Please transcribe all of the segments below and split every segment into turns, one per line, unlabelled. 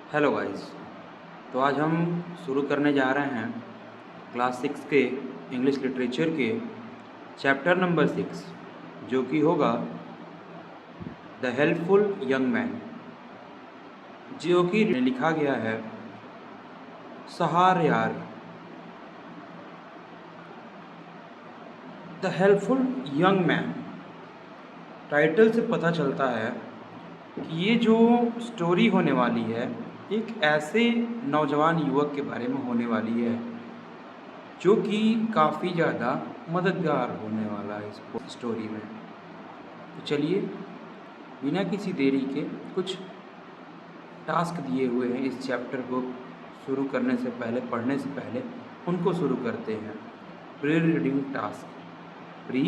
Hello guys. तो आज हम शुरू करने जा रहे हैं क्लास 6 के इंग्लिश लिटरेचर के चैप्टर नंबर 6, जो कि होगा द हेल्पफुल यंग मैन, जो कि लिखा गया है सहारयार। The helpful young man title से पता चलता है कि ये जो स्टोरी होने वाली है एक ऐसे नौजवान युवक के बारे में होने वाली है जो कि काफ़ी ज़्यादा मददगार होने वाला है इस स्टोरी में। तो चलिए बिना किसी देरी के कुछ टास्क दिए हुए हैं इस चैप्टर को शुरू करने से पहले, पढ़ने से पहले उनको शुरू करते हैं। Pre reading task. Pre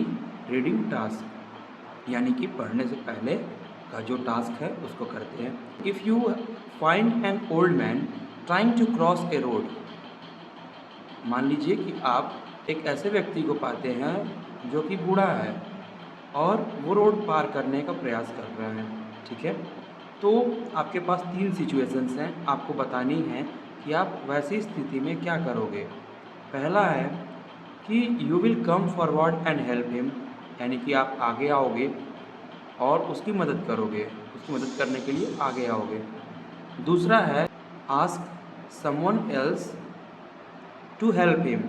reading task यानी कि पढ़ने से पहले का जो टास्क है उसको करते हैं। If you find an old man trying to cross a road, मान लीजिए कि आप एक ऐसे व्यक्ति को पाते हैं जो कि बूढ़ा है और वो रोड पार करने का प्रयास कर रहा है, ठीक है। तो आपके पास 3 सिचुएशंस हैं, आपको बतानी है कि आप वैसी स्थिति में क्या करोगे। पहला है कि you will come forward and help him, यानी कि आप आगे आओगे और उसकी मदद करोगे, उसकी मदद करने के लिए आगे आओगे। दूसरा है ask someone else to help him,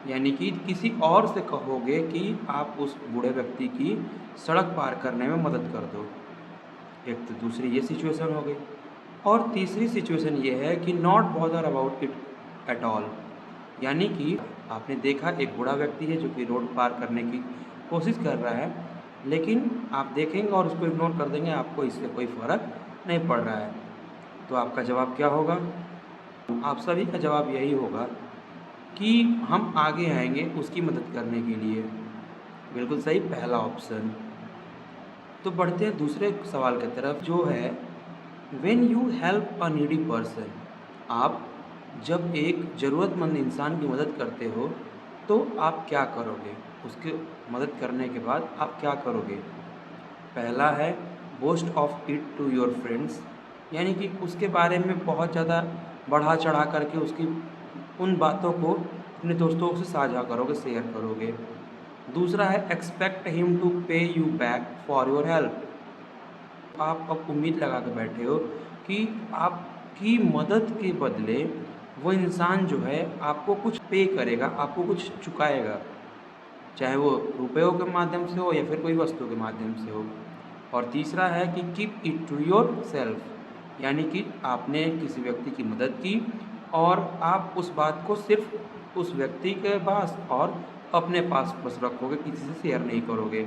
यानी कि किसी और से कहोगे कि आप उस बूढ़े व्यक्ति की सड़क पार करने में मदद कर दो। एक तो दूसरी ये सिचुएशन हो गई। और तीसरी सिचुएशन ये है कि not bother about it at all, यानी कि आपने देखा एक बूढ़ा व्यक्ति है जो कि रोड पार करने की कोशिश कर रहा है, लेकिन आप देखेंगे और उसको इग्नोर कर देंगे, आपको इससे कोई फ़र्क नहीं पड़ रहा है। तो आपका जवाब क्या होगा? आप सभी का जवाब यही होगा कि हम आगे आएंगे उसकी मदद करने के लिए। बिल्कुल सही, पहला ऑप्शन। तो बढ़ते हैं दूसरे सवाल की तरफ, जो है when you help a needy person. आप जब एक ज़रूरतमंद इंसान की मदद करते हो तो आप क्या करोगे? उसके मदद करने के बाद आप क्या करोगे? पहला है boast of it to your friends, यानी कि उसके बारे में बहुत ज़्यादा बढ़ा चढ़ा करके उसकी उन बातों को अपने दोस्तों से साझा करोगे, शेयर करोगे। दूसरा है एक्सपेक्ट हिम टू पे you back for your help. आप अब उम्मीद लगा के बैठे हो कि आपकी मदद के बदले वो इंसान जो है आपको कुछ पे करेगा, आपको कुछ चुकाएगा, चाहे वो रुपयों के माध्यम से हो या फिर कोई वस्तु के माध्यम से हो। और तीसरा है कि keep it to yourself, यानी कि आपने किसी व्यक्ति की मदद की और आप उस बात को सिर्फ उस व्यक्ति के पास और अपने पास बस रखोगे, किसी से शेयर नहीं करोगे।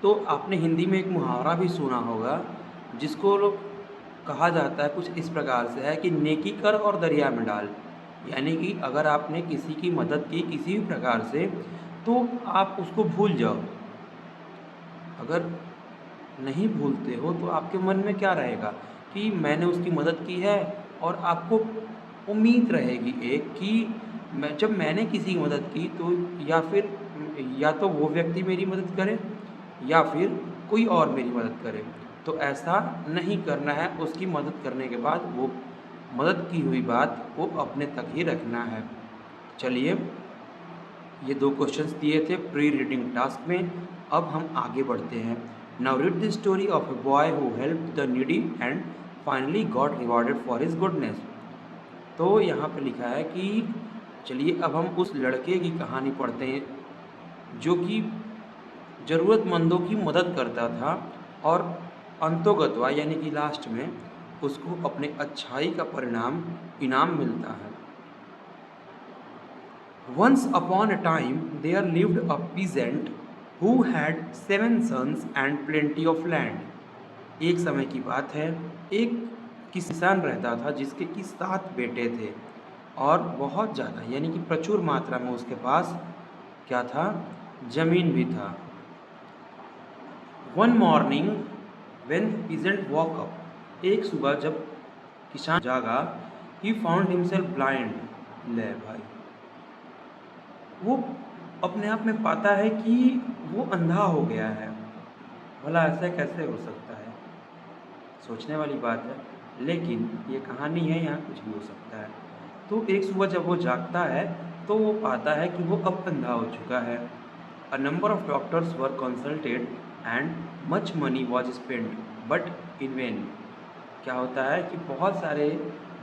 तो आपने हिंदी में एक मुहावरा भी सुना होगा जिसको कहा जाता है कुछ इस प्रकार से है कि नेकी कर और दरिया में डाल, यानी कि अगर आपने किसी की मदद की किसी भी प्रकार से तो आप उसको भूल जाओ। अगर नहीं भूलते हो तो आपके मन में क्या रहेगा कि मैंने उसकी मदद की है, और आपको उम्मीद रहेगी एक कि मैं जब मैंने किसी की मदद की तो या तो वो व्यक्ति मेरी मदद करे या फिर कोई और मेरी मदद करे। तो ऐसा नहीं करना है, उसकी मदद करने के बाद वो मदद की हुई बात को अपने तक ही रखना है। चलिए, ये 2 क्वेश्चंस दिए थे प्री रीडिंग टास्क में। अब हम आगे बढ़ते हैं। Now read the story of a boy who helped the needy and finally got rewarded for his goodness. तो यहाँ पे लिखा है कि चलिए अब हम उस लड़के की कहानी पढ़ते हैं जो कि ज़रूरतमंदों की मदद करता था और अंतोगत्वा यानी कि लास्ट में उसको अपने अच्छाई का इनाम मिलता है। Once upon a time there lived a peasant who had 7 sons and plenty of land. एक समय की बात है, एक किसान रहता था जिसके कि 7 बेटे थे और बहुत ज़्यादा यानी कि प्रचुर मात्रा में उसके पास क्या था? ज़मीन भी था। One morning when the peasant woke up, एक सुबह जब किसान जागा, he found himself blind. ले भाई, वो अपने आप में पाता है कि वो अंधा हो गया है। भला ऐसा कैसे हो सकता है? सोचने वाली बात है। लेकिन ये कहानी है, यहाँ कुछ भी हो सकता है। तो एक सुबह जब वो जागता है तो वो पाता है कि वो अब अंधा हो चुका है। A number of doctors were consulted and much money was spend but in when. क्या होता है कि बहुत सारे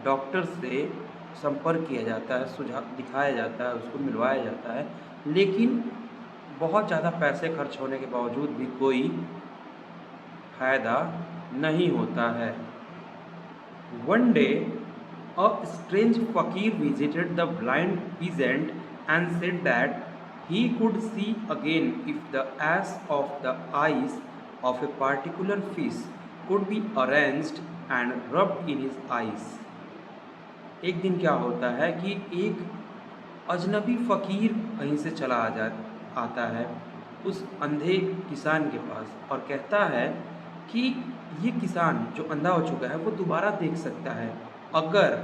डॉक्टर से संपर्क किया जाता है, सुझाव दिखाया जाता है, उसको मिलवाया जाता है, लेकिन बहुत ज़्यादा पैसे खर्च होने के बावजूद भी कोई फ़ायदा नहीं होता है। One day, a strange fakir visited the blind peasant and said that he could see again if the ash of the eyes of a particular fish could be arranged and rubbed in his eyes. एक दिन क्या होता है कि एक अजनबी फ़कीर कहीं से चला आता है उस अंधे किसान के पास और कहता है कि ये किसान जो अंधा हो चुका है वो दोबारा देख सकता है अगर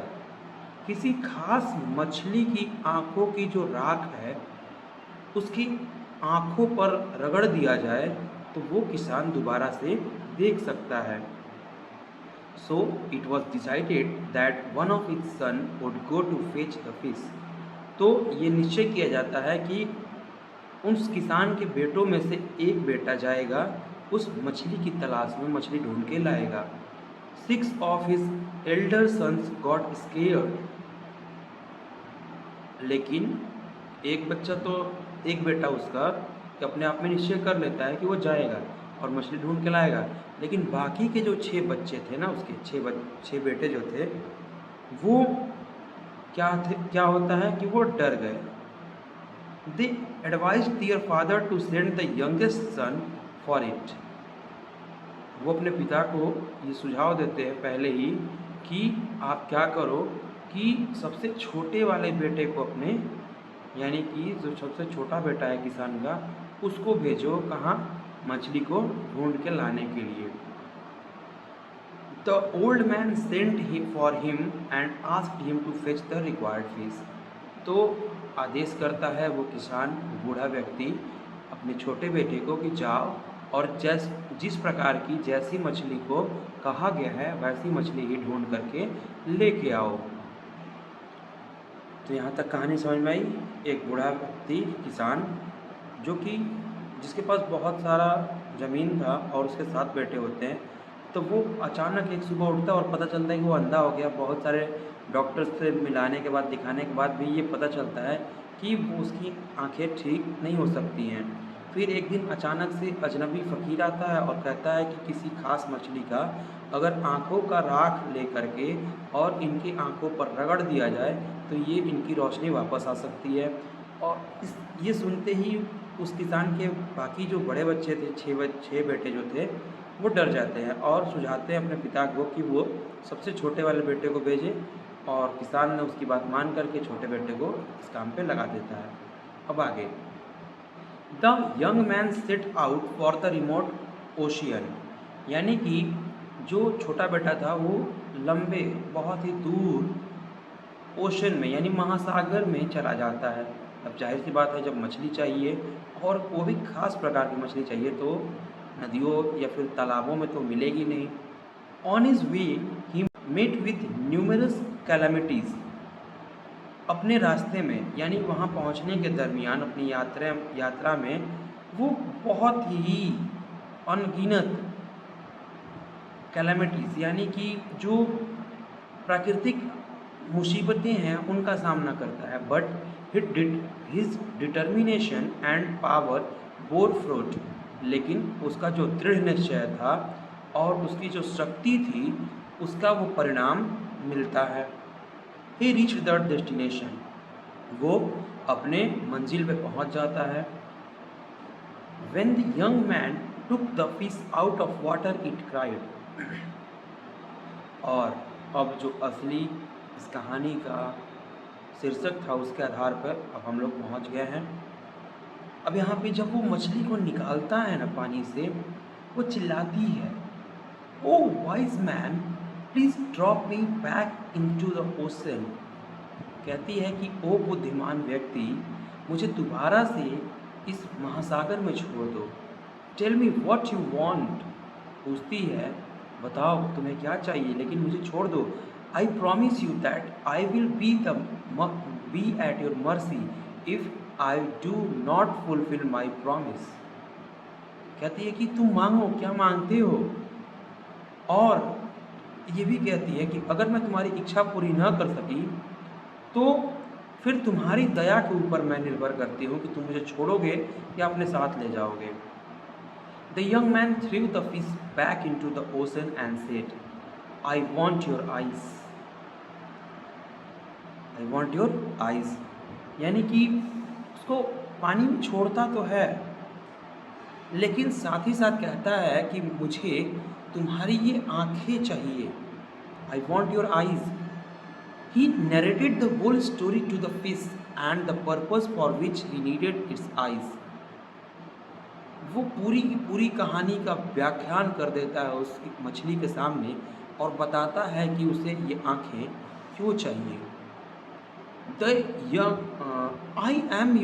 किसी खास मछली की आँखों की जो राख है उसकी आँखों पर रगड़ दिया जाए तो वो किसान दोबारा से देख सकता है। So it was decided that one of its son would go to fetch the fish. तो ये निश्चय किया जाता है कि उस किसान के बेटों में से एक बेटा जाएगा उस मछली की तलाश में, मछली ढूंढ के लाएगा। 6 of his elder sons got scared. लेकिन एक बेटा उसका कि अपने आप में निश्चय कर लेता है कि वो जाएगा और मछली ढूंढ के लाएगा, लेकिन बाकी के जो 6 बच्चे थे ना, उसके 6 बेटे जो थे वो क्या होता है कि वो डर गए। They advised their father to send the youngest son for it. वो अपने पिता को ये सुझाव देते हैं पहले ही कि आप क्या करो कि सबसे छोटे वाले बेटे को अपने, यानी कि जो सबसे छोटा बेटा है किसान का, उसको भेजो कहाँ, मछली को ढूंढ के लाने के लिए। The old man sent for him and asked him to fetch the required fish. तो आदेश करता है वो किसान, बूढ़ा व्यक्ति, अपने छोटे बेटे को कि जाओ और जिस प्रकार की जैसी मछली को कहा गया है वैसी मछली ही ढूंढ करके लेके आओ। तो यहाँ तक कहानी समझ में आई। एक बूढ़ा व्यक्ति किसान जो कि जिसके पास बहुत सारा ज़मीन था और उसके 7 बेटे होते हैं, तो वो अचानक एक सुबह उठता है और पता चलता है कि वो अंधा हो गया। बहुत सारे डॉक्टर्स से मिलाने के बाद, दिखाने के बाद भी ये पता चलता है कि वो उसकी आंखें ठीक नहीं हो सकती हैं। फिर एक दिन अचानक से अजनबी फ़कीर आता है और कहता है कि किसी खास मछली का अगर आँखों का राख ले करके और इनकी आँखों पर रगड़ दिया जाए तो ये इनकी रोशनी वापस आ सकती है। और ये सुनते ही उस किसान के बाकी जो बड़े बच्चे थे, 6 बेटे जो थे, वो डर जाते हैं और सुझाते हैं अपने पिता को कि वो सबसे छोटे वाले बेटे को भेजे, और किसान ने उसकी बात मान करके छोटे बेटे को इस काम पे लगा देता है। अब आगे, the young man set out for the remote ocean, यानी कि जो छोटा बेटा था वो लंबे, बहुत ही दूर ओशन में यानी महासागर में चला जाता है। अब जाहिर सी बात है, जब मछली चाहिए और वो भी खास प्रकार की मछली चाहिए तो नदियों या फिर तालाबों में तो मिलेगी नहीं। On his way he met with numerous calamities, अपने रास्ते में यानी वहाँ पहुँचने के दरमियान अपनी यात्रा में वो बहुत ही अनगिनत कैलामिटीज़ यानी कि जो प्राकृतिक मुसीबतें हैं उनका सामना करता है। But his determination and power bore fruit, लेकिन उसका जो दृढ़ निश्चय था और उसकी जो शक्ति थी उसका वो परिणाम मिलता है। ही रीच द डेस्टिनेशन, वो अपने मंजिल पे पहुंच जाता है। When the young man took the fish out of water it cried, और अब जो असली इस कहानी का शीर्षक था उसके आधार पर अब हम लोग पहुंच गए हैं। अब यहाँ पे जब वो मछली को निकालता है ना पानी से, वो चिल्लाती है, oh wise man please drop me back into the ocean. कहती है कि ओ बुद्धिमान व्यक्ति, मुझे दोबारा से इस महासागर में छोड़ दो। Tell me what you want, पूछती है बताओ तुम्हें क्या चाहिए, लेकिन मुझे छोड़ दो। I promise you that I will be eight your mercy if I do not fulfil my promise. कहती है कि तुम मांगो, क्या मांगते हो। और ये भी कहती है कि अगर मैं तुम्हारी इच्छा पूरी न कर सकी तो फिर तुम्हारी दया के ऊपर मैं निर्भर करती हूँ कि तुम मुझे छोड़ोगे या अपने साथ ले जाओगे। The young man threw the fish back into the ocean and said, I want your eyes, I want your eyes. यानी कि उसको पानी में छोड़ता तो है, लेकिन साथ ही साथ कहता है कि मुझे तुम्हारी ये आंखें चाहिए। आई want your eyes. He narrated the whole story to the fish and the purpose for which he needed its eyes. वो पूरी की पूरी कहानी का व्याख्यान कर देता है उस मछली के सामने और बताता है कि उसे ये आंखें क्यों चाहिए। The young I am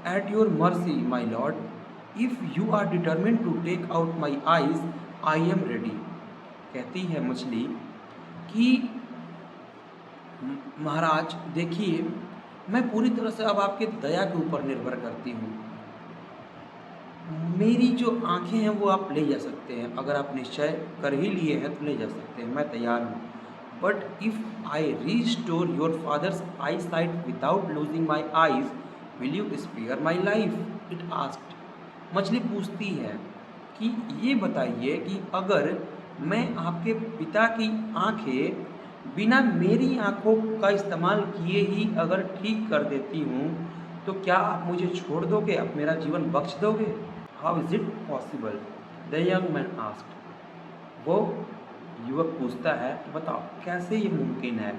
at your mercy my lord, if you are determine to take out my eyes I am ready. कहती है मछली कि महाराज देखिए, मैं पूरी तरह से अब आपके दया के ऊपर निर्भर करती हूँ। मेरी जो आंखें हैं वो आप ले जा सकते हैं, अगर आप निश्चय कर ही लिए हैं तो ले जा सकते हैं, मैं तैयार हूँ। But if I restore your father's eyesight without losing my eyes will you spare my life, it asked. मछली पूछती है कि ये बताइए कि अगर मैं आपके पिता की आंखें बिना मेरी आंखों का इस्तेमाल किए ही अगर ठीक कर देती हूँ तो क्या आप मुझे छोड़ दोगे, आप मेरा जीवन बख्श दोगे। How is it possible, the young man asked. वो युवक पूछता है बताओ कैसे ये मुमकिन है।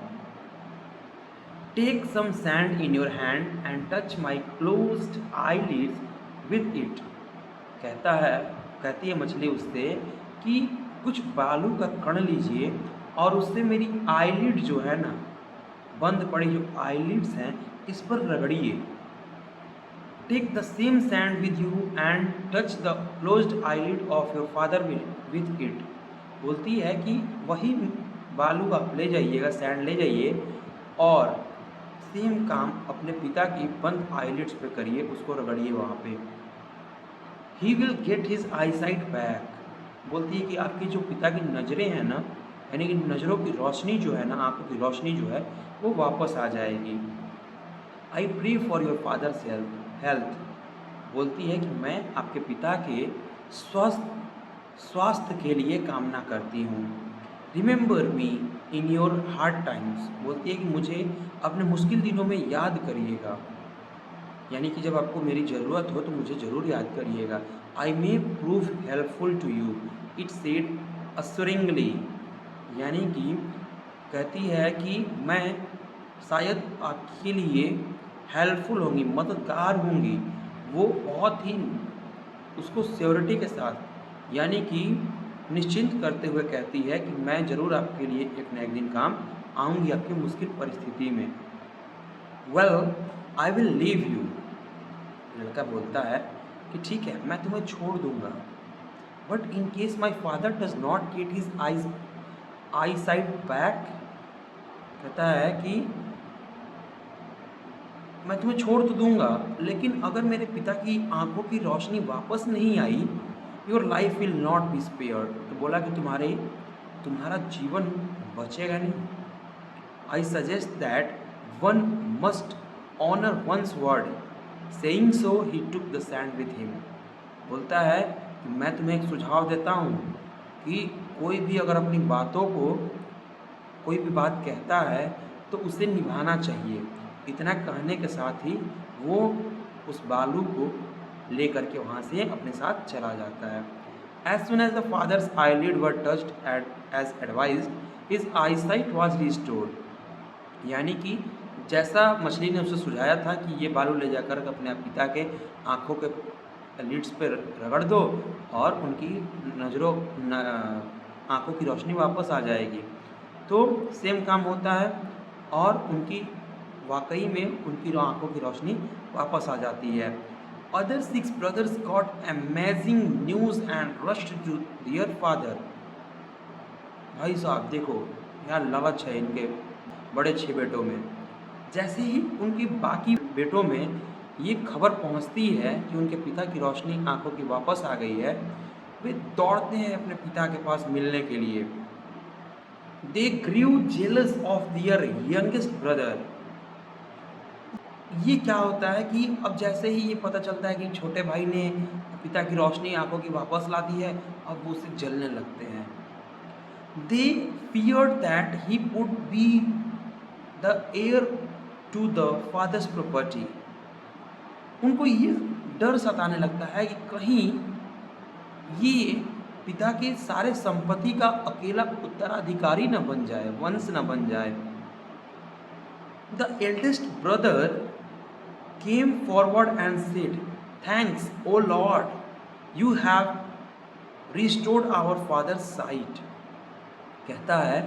Take some sand in your hand and touch my closed eyelids with it. कहती है मछली उससे कि कुछ बालू का कण लीजिए और उससे मेरी आईलिड जो है ना, बंद पड़ी जो आईलिड्स हैं, इस पर रगड़िए। Take the same sand with you and touch the closed eyelid of your father with it. बोलती है कि वही बालू आप ले जाइएगा, सैंड ले जाइए और सेम काम अपने पिता की बंद आईलिड्स पे करिए, उसको रगड़िए वहाँ पे। He will get his I site back. बोलती है कि आपकी जो पिता की नज़रें हैं ना, यानी कि नज़रों की रोशनी जो है ना, आंखों की रोशनी जो है वो वापस आ जाएगी। I pray for your father's health. बोलती है कि मैं आपके पिता के स्वास्थ्य के लिए कामना करती हूँ। Remember me in your hard times. बोलती है कि मुझे अपने मुश्किल दिनों में याद करिएगा, यानी कि जब आपको मेरी ज़रूरत हो तो मुझे ज़रूर याद करिएगा। I may prove helpful to you, it said assuringly. यानी कि कहती है कि मैं शायद आपके लिए हेल्पफुल होंगी, मददगार होंगी। वो बहुत ही उसको श्योरिटी के साथ, यानी कि निश्चिंत करते हुए कहती है कि मैं ज़रूर आपके लिए एक न एक दिन काम आऊँगी आपकी मुश्किल परिस्थिति में। Well I will leave you. लड़का बोलता है कि ठीक है मैं तुम्हें छोड़ दूंगा, but in case my father does not get his I site back. कहता है कि मैं तुम्हें छोड़ तो दूंगा, लेकिन अगर मेरे पिता की आंखों की रोशनी वापस नहीं आई, your life will not be spared. तो बोला कि तुम्हारा जीवन बचेगा नहीं। I suggest that one must honour one's word. Saying so he took the sand with him. बोलता है कि मैं तुम्हें एक सुझाव देता हूँ कि कोई भी अगर अपनी बातों को कोई भी बात कहता है तो उसे निभाना चाहिए। इतना कहने के साथ ही वो उस बालू को ले करके वहाँ से अपने साथ चला जाता है। As soon as the father's eyelid were touched as advised, his eyesight was restored. यानी कि जैसा मछली ने उसे सुझाया था कि ये बालू ले जाकर अपने पिता के आँखों के लिड्स पर रगड़ दो और उनकी आँखों की रोशनी वापस आ जाएगी, तो सेम काम होता है और उनकी वाकई में उनकी आँखों की रोशनी वापस आ जाती है। Other six brothers got amazing news and rushed to their father. भाई साहब देखो, यहाँ लालच है इनके बड़े 6 बेटों में। जैसे ही उनके बाकी बेटों में ये खबर पहुंचती है कि उनके पिता की रोशनी आंखों की वापस आ गई है, वे दौड़ते हैं अपने पिता के पास मिलने के लिए। They grew jealous of their youngest brother. ये क्या होता है कि अब जैसे ही ये पता चलता है कि छोटे भाई ने पिता की रोशनी आंखों की वापस ला दी है, अब वो उससे जलने लगते हैं। They fear that he would be the heir to the father's property. उनको ये डर सताने लगता है कि कहीं ये पिता के सारे संपत्ति का अकेला उत्तराधिकारी न बन जाए, वंश न बन जाए। The eldest brother came forward and said, "Thanks, O Lord, you have restored our father's sight." कहता है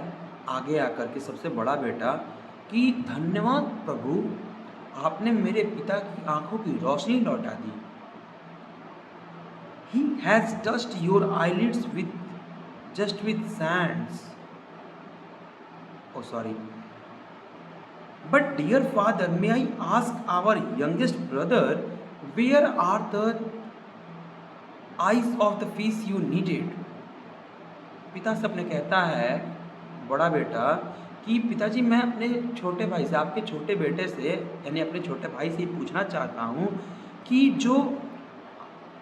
आगे आकर के सबसे बड़ा बेटा कि धन्यवाद प्रभु, आपने मेरे पिता की आंखों की रोशनी लौटा दी। He has touched your eyelids with sands. Oh, sorry. But dear father, may I ask our youngest brother, where are the eyes of the fish you needed? पिता से अपने कहता है बड़ा बेटा कि पिताजी, मैं अपने छोटे भाई से, आपके छोटे बेटे से, यानी अपने छोटे भाई से पूछना चाहता हूँ कि जो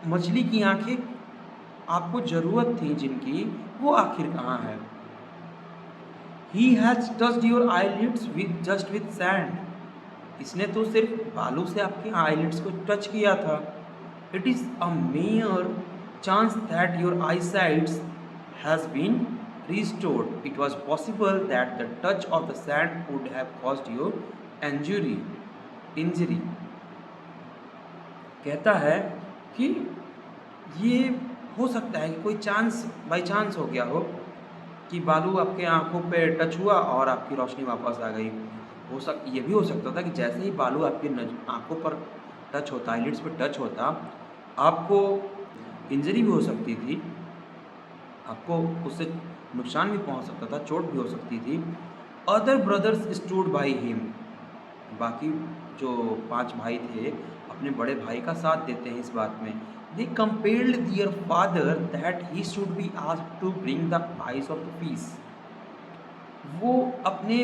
मछली की आंखें आपको ज़रूरत थी जिनकी, वो आखिर कहाँ है? He has touched your eyelids with sand. इसने तो सिर्फ बालू से आपके eyelids को टच किया था। It is a mere chance that your eyesight has been restored. It was possible that the touch of the sand would have caused you injury. कहता है कि ये हो सकता है कि कोई चांस बाई चांस हो गया हो कि बालू आपके आंखों पे टच हुआ और आपकी रोशनी वापस आ गई। ये भी हो सकता था कि जैसे ही बालू आपकी आंखों पर टच होता, आईलिड्स पे टच होता, आपको इंजरी भी हो सकती थी, आपको उससे नुकसान भी पहुंच सकता था, चोट भी हो सकती थी। Other brothers stood by him. बाकी जो 5 भाई थे अपने बड़े भाई का साथ देते हैं इस बात में। They compelled their father that he should be asked to bring the eyes of the fish. वो अपने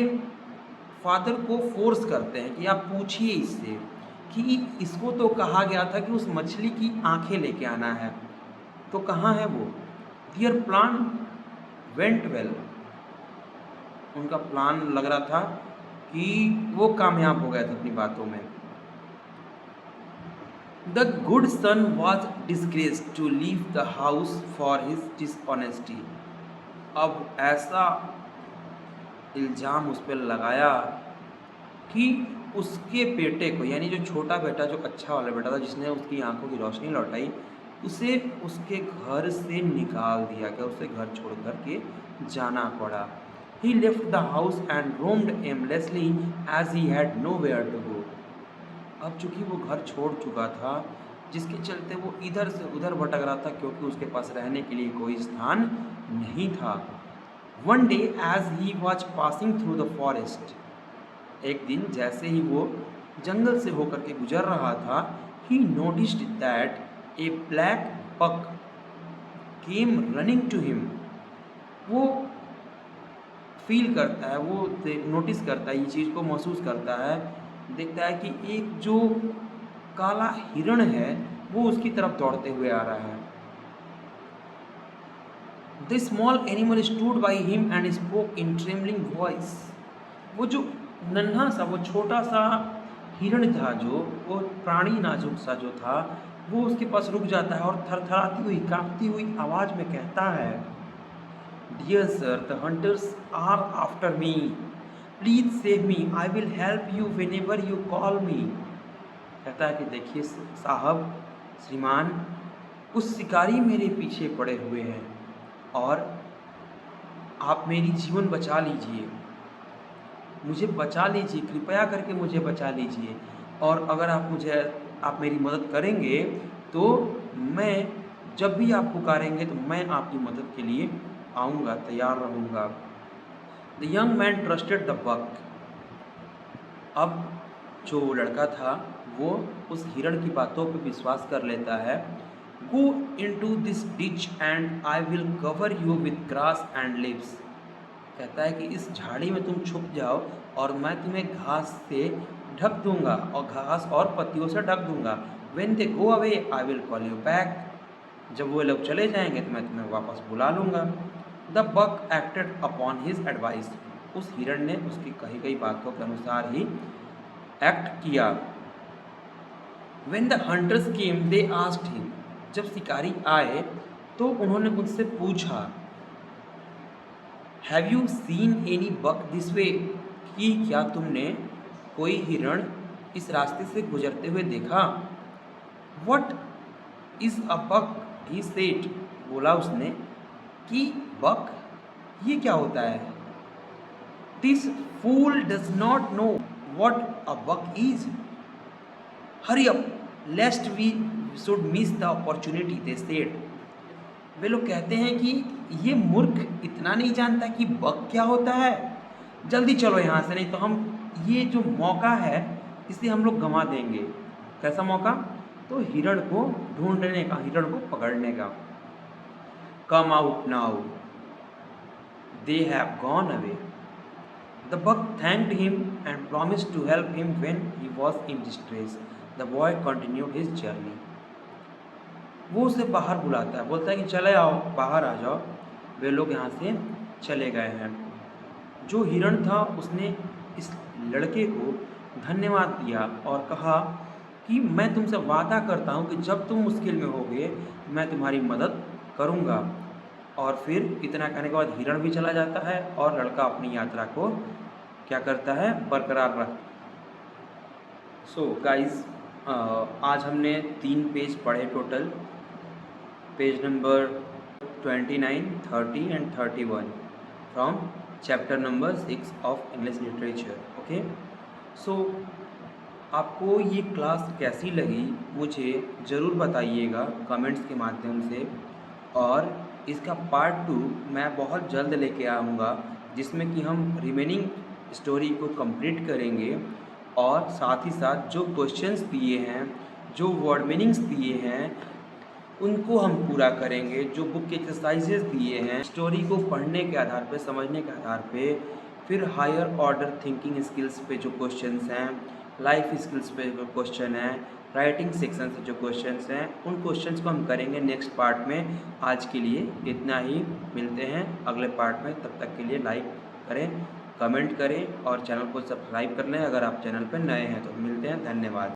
फादर को फोर्स करते हैं कि आप पूछिए इससे कि इसको तो कहा गया था कि उस मछली की आंखें लेके आना है, तो कहाँ है वो? Their plan went well. उनका प्लान लग रहा था कि वो कामयाब हो गया था अपनी बातों में। The good son was disgraced to leave the house for his dishonesty. अब ऐसा इल्ज़ाम उस पर लगाया कि उसके बेटे को, यानी जो छोटा बेटा, जो अच्छा वाला बेटा था जिसने उसकी आंखों की रोशनी लौटाई, उसे उसके घर से निकाल दिया गया, उसे घर छोड़ कर के जाना पड़ा। He left the house and roamed aimlessly as he had nowhere to go. अब चूँकि वो घर छोड़ चुका था, जिसके चलते वो इधर से उधर भटक रहा था, क्योंकि उसके पास रहने के लिए कोई स्थान नहीं था। One day as he was passing through the forest, एक दिन जैसे ही वो जंगल से होकर के गुजर रहा था, he noticed that a black buck came running to him. वो फील करता है, वो नोटिस करता है, ये चीज़ को महसूस करता है, देखता है कि एक जो काला हिरण है वो उसकी तरफ दौड़ते हुए आ रहा है। The small animal stood by him and spoke in trembling voice. वो जो नन्हा सा, वो छोटा सा हिरण था, जो वो प्राणी नाजुक सा जो था, वो उसके पास रुक जाता है और थरथराती हुई, कांपती हुई आवाज़ में कहता है, Dear sir, the hunters are after me. Please save me. I will help you whenever you call me. कहता है कि देखिए साहब, श्रीमान, उस शिकारी मेरे पीछे पड़े हुए हैं और आप मेरी जीवन बचा लीजिए, मुझे बचा लीजिए, कृपया करके मुझे बचा लीजिए। और अगर आप मुझे आप मेरी मदद करेंगे तो मैं जब भी आप पुकारेंगे तो मैं आपकी मदद के लिए आऊँगा, तैयार रहूँगा। The young man trusted the buck. अब जो लड़का था वो उस हिरण की बातों पे विश्वास कर लेता है। Go into this ditch and I will cover you with grass and leaves. कहता है कि इस झाड़ी में तुम छुप जाओ और मैं तुम्हें घास से ढक दूंगा और घास और पत्तियों से ढक दूंगा। When they go away I will call you back. जब वो लोग चले जाएंगे तो मैं तुम्हें वापस बुला लूँगा। The buck acted upon his advice. उस हिरण ने उसकी कही गई बातों के अनुसार ही एक्ट किया। When the hunters came they asked him. जब शिकारी आए तो उन्होंने उनसे पूछा, have you seen any buck this way, कि क्या तुमने कोई हिरण इस रास्ते से गुजरते हुए देखा। What is a buck, he said. बोला उसने कि बक ये क्या होता है। This fool does not know what a buck is. Hurry up lest we should miss the opportunity, they said. वे लोग कहते हैं कि ये मूर्ख इतना नहीं जानता कि बग क्या होता है, जल्दी चलो यहाँ से, नहीं तो हम ये जो मौका है इसे हम लोग गंवा देंगे। कैसा मौका? तो हिरण को ढूंढने का, हिरण को पकड़ने का। Come out now, they have gone away. The buck thanked him and promised to help him when he was in distress. The boy continued his journey. वो उसे बाहर बुलाता है, बोलता है कि चले आओ, बाहर आ जाओ। वे लोग यहाँ से चले गए हैं। जो हिरण था उसने इस लड़के को धन्यवाद दिया और कहा कि मैं तुमसे वादा करता हूँ कि जब तुम मुश्किल में होगे मैं तुम्हारी मदद करूँगा। और फिर इतना कहने के बाद हिरण भी चला जाता है और लड़का अपनी यात्रा को क्या करता है, बरकरार रख। सो गाइस, आज हमने 3 पेज पढ़े total. Page number 29, 30 and 31 from chapter number 6 of English literature. Okay, so आपको ये क्लास कैसी लगी मुझे ज़रूर बताइएगा कमेंट्स के माध्यम से। और इसका पार्ट 2 मैं बहुत जल्द लेके आऊँगा, जिसमें कि हम रिमेनिंग स्टोरी को कंप्लीट करेंगे और साथ ही साथ जो क्वेश्चंस दिए हैं, जो वर्ड मीनिंग्स दिए हैं, उनको हम पूरा करेंगे। जो बुक के एक्सरसाइजेज दिए हैं स्टोरी को पढ़ने के आधार पे, समझने के आधार पे, फिर हायर ऑर्डर थिंकिंग स्किल्स पे जो क्वेश्चंस हैं, लाइफ स्किल्स पे जो क्वेश्चन हैं, राइटिंग सेक्शन से जो क्वेश्चंस हैं, उन क्वेश्चंस को हम करेंगे नेक्स्ट पार्ट में। आज के लिए इतना ही, मिलते हैं अगले पार्ट में। तब तक के लिए लाइक करें, कमेंट करें और चैनल को सब्सक्राइब कर लें अगर आप चैनल पर नए हैं तो। मिलते हैं, धन्यवाद।